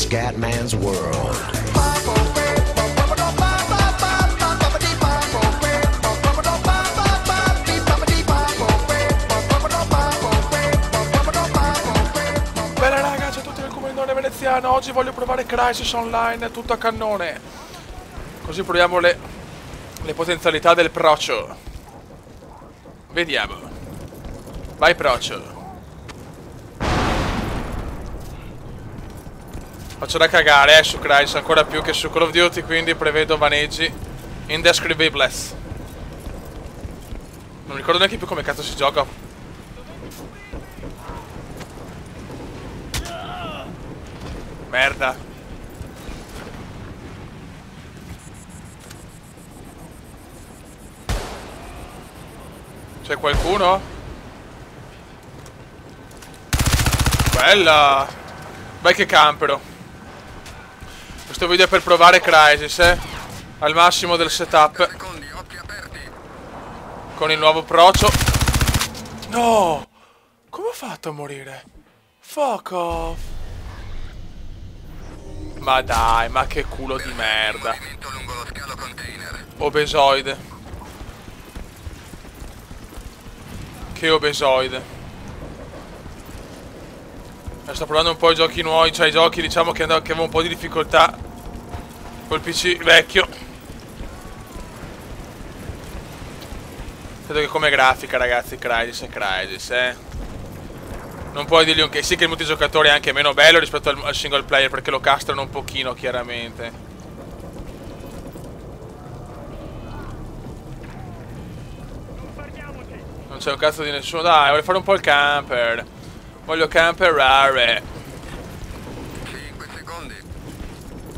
Scatman's World. Bene raga, ciao a tutti del Comandone Veneziano. Oggi voglio provare Crysis Online tutto a cannone. Così proviamo le potenzialità del Procio. Vediamo. Vai Procio. Faccio da cagare su Crysis ancora più che su Call of Duty, quindi prevedo vaneggi indescribables. Non ricordo neanche più come cazzo si gioca. Merda. C'è qualcuno? Bella. Vai che campero. Questo video è per provare Crysis, al massimo del setup. Con il nuovo Procio. No! Come ho fatto a morire? Fuck off. Ma dai, ma che culo di merda. Obesoide. Che obesoide. Sto provando un po' i giochi nuovi, cioè i giochi diciamo che avevo un po' di difficoltà col PC vecchio. Credo che come grafica ragazzi Crysis è Crysis, Non puoi dirgli un che sì che il multigiocatore è anche meno bello rispetto al single player perché lo castrano un pochino chiaramente. Non c'è un cazzo di nessuno. Dai, voglio fare un po' il camper. Voglio camperare. 5 secondi.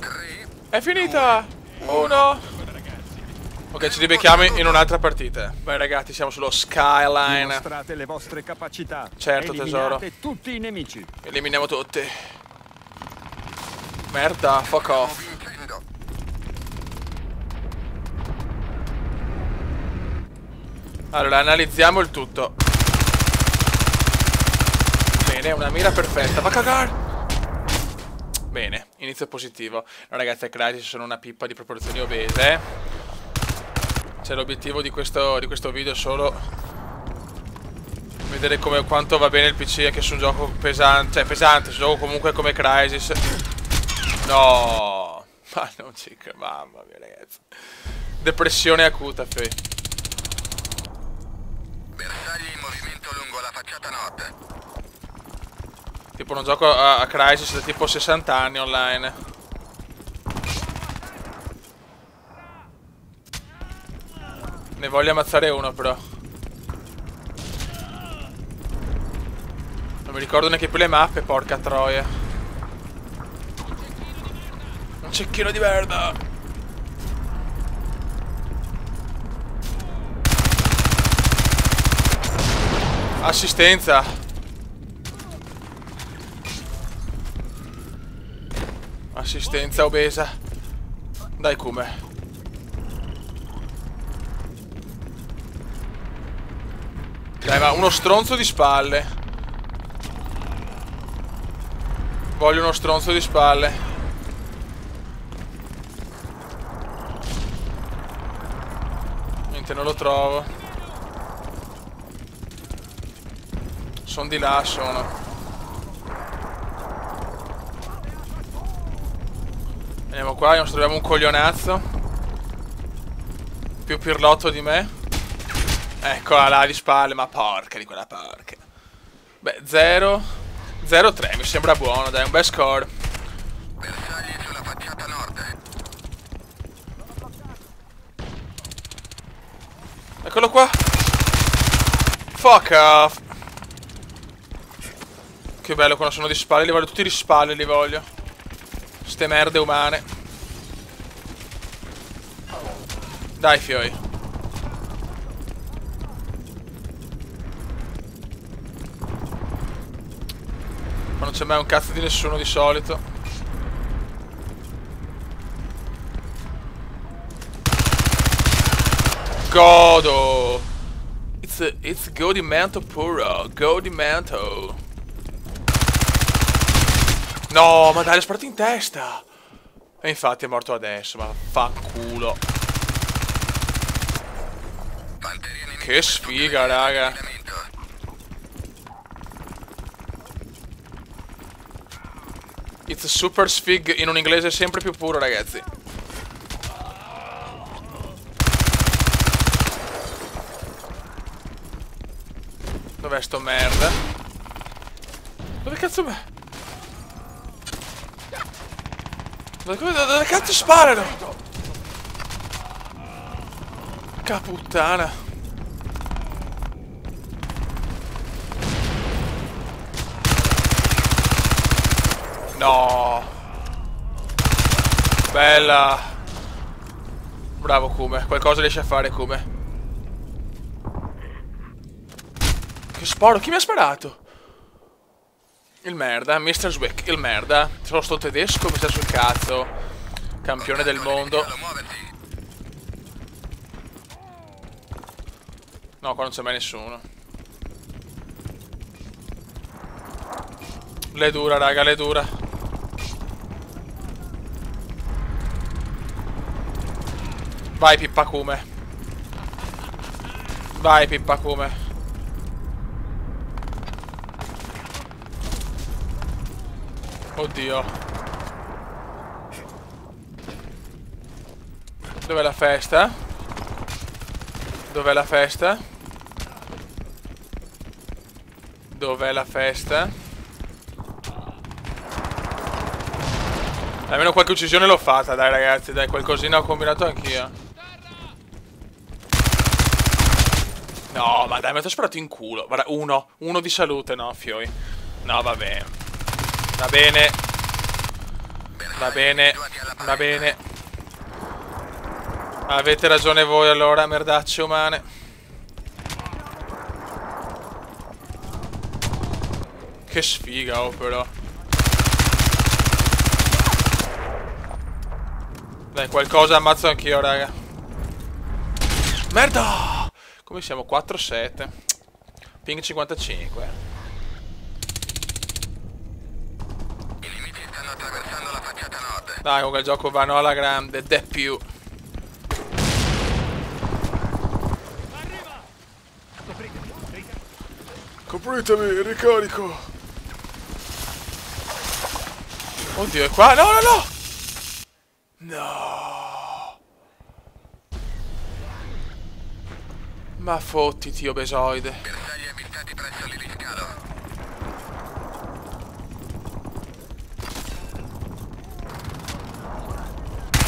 3. È finita. 1. Ok, ci ribecchiamo in un'altra partita. Beh ragazzi, siamo sullo Skyline. Dimostrate le vostre capacità. Certo tesoro. Eliminate tutti i nemici. Eliminiamo tutti. Merda, fuck off. Allora, analizziamo il tutto. Bene, una mira perfetta. Va a cagare. Bene, inizio positivo. No ragazzi, a Crysis sono una pippa di proporzioni obese. Cioè l'obiettivo di questo video è solo vedere quanto va bene il PC anche su un gioco pesante. Cioè pesante, su un gioco comunque come Crysis. No. Ma non ci credo, mamma mia ragazzi. Depressione acuta, fei. Bersagli in movimento lungo la facciata nord. Tipo non gioco a Crysis da tipo 60 anni online. Ne voglio ammazzare uno però. Non mi ricordo neanche più le mappe, porca troia. Un cecchino di merda. Assistenza. Assistenza obesa. Dai come. Dai, ma uno stronzo di spalle. Voglio uno stronzo di spalle. Niente, non lo trovo. Sono di là, sono. Andiamo qua, non troviamo un coglionazzo. Più pirlotto di me. Eccola là di spalle, ma porca di quella porca. Beh, 0-3, mi sembra buono, dai, un bel score. Bersagli sulla facciata nord. Eccolo qua. Fuck off. Che bello quando sono di spalle, li voglio tutti di spalle, li voglio. Ste merde umane. Dai fioi. Ma non c'è mai un cazzo di nessuno di solito. Godo. It's godimento puro. Godimento. No, ma dai, l'ho sparato in testa. E infatti è morto adesso, ma fanculo. Fanteria nemica Che sfiga, raga. allenamento. It's super sfig in un inglese sempre più puro, ragazzi. Dov'è sto merda? Dove cazzo me? Dove cazzo sparano? Porca puttana. No. Bella. Bravo Kume. Qualcosa riesce a fare Kume. Che sparo? Chi mi ha sparato? Il merda, Mr. Zwick, il merda. Sono sto tedesco, mi sta sul cazzo. Campione del mondo. Muoverti. No, qua non c'è mai nessuno. Le dura, raga, le dura. Vai, Pippacume. Vai, Pippacume. Oddio. Dov'è la festa? Dov'è la festa? Dov'è la festa? Almeno qualche uccisione l'ho fatta, dai ragazzi, dai, qualcosina ho combinato anch'io. No, ma dai, mi ha sparato in culo. Guarda, uno di salute, no, fioi. No, va bene. Va bene. Va bene. Va bene. Avete ragione voi allora, merdacce umane. Che sfiga, oh, però. Dai, qualcosa ammazzo anch'io, raga. Merda! Come siamo? 4-7. Ping 55. I nemici stanno attraversando la facciata nord. Dai, comunque il gioco va no alla grande. De più. Copritemi, ricarico. Oddio, è qua. No, no, no. No. Ma fottiti, obesoide. Bersagli avvistati presso l'iliscalo.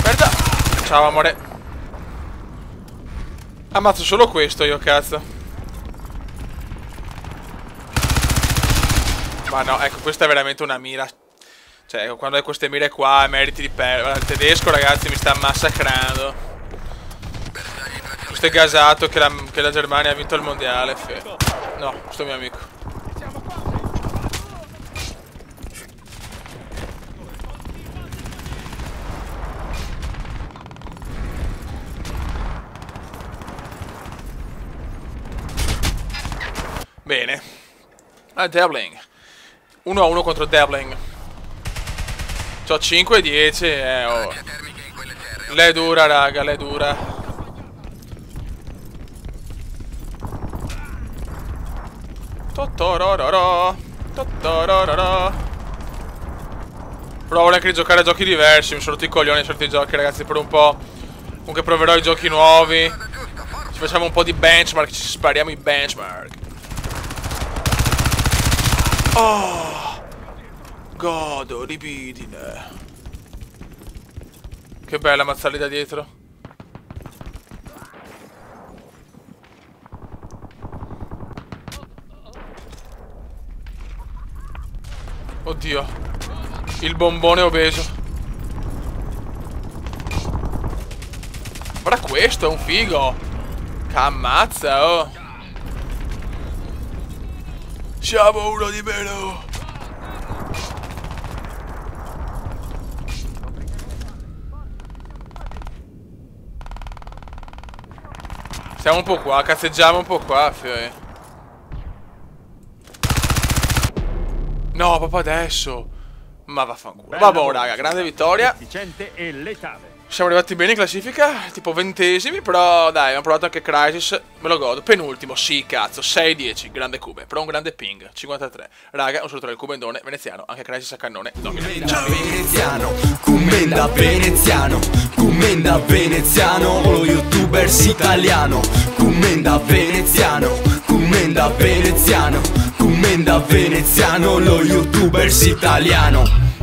Merda. Ciao, amore. Ammazzo solo questo io, cazzo. Ma no, ecco, questa è veramente una mira. Cioè, quando hai queste mire qua, meriti di perdere. Il tedesco, ragazzi, mi sta massacrando. Questo è gasato che la Germania ha vinto il mondiale. No, questo mio amico. Bene. Devling. 1-1 contro Devling. C'ho 5 e 10 oh. Lei è dura, raga, lei è dura. Totorororo. Totorororo. Provo anche a giocare a giochi diversi. Mi sono rotti i coglioni a certi giochi, ragazzi, per un po'. Comunque proverò i giochi nuovi. Ci facciamo un po' di benchmark. Ci spariamo i benchmark. Oh, godo, libidine. Che bella ammazzarli da dietro. Oddio. Il bombone obeso. Guarda questo, è un figo. Che ammazza, oh. Siamo uno di meno. Stiamo un po' qua, cazzeggiamo un po' qua, fioi. No, proprio adesso. Ma vaffanculo. Bella Vabbè, lavoro, raga, grande vittoria. Efficiente e letale. Siamo arrivati bene in classifica, tipo 20esimi, però dai, abbiamo provato anche Crysis, me lo godo. Penultimo, sì, cazzo, 6-10, grande cube, però un grande ping, 53. Raga, un saluto del cubendone veneziano, anche Crysis a cannone, domina. Ciao veneziano, commenda veneziano, commenda veneziano, lo youtubers italiano, commenda veneziano, commenda veneziano, commenda veneziano, lo youtubers italiano.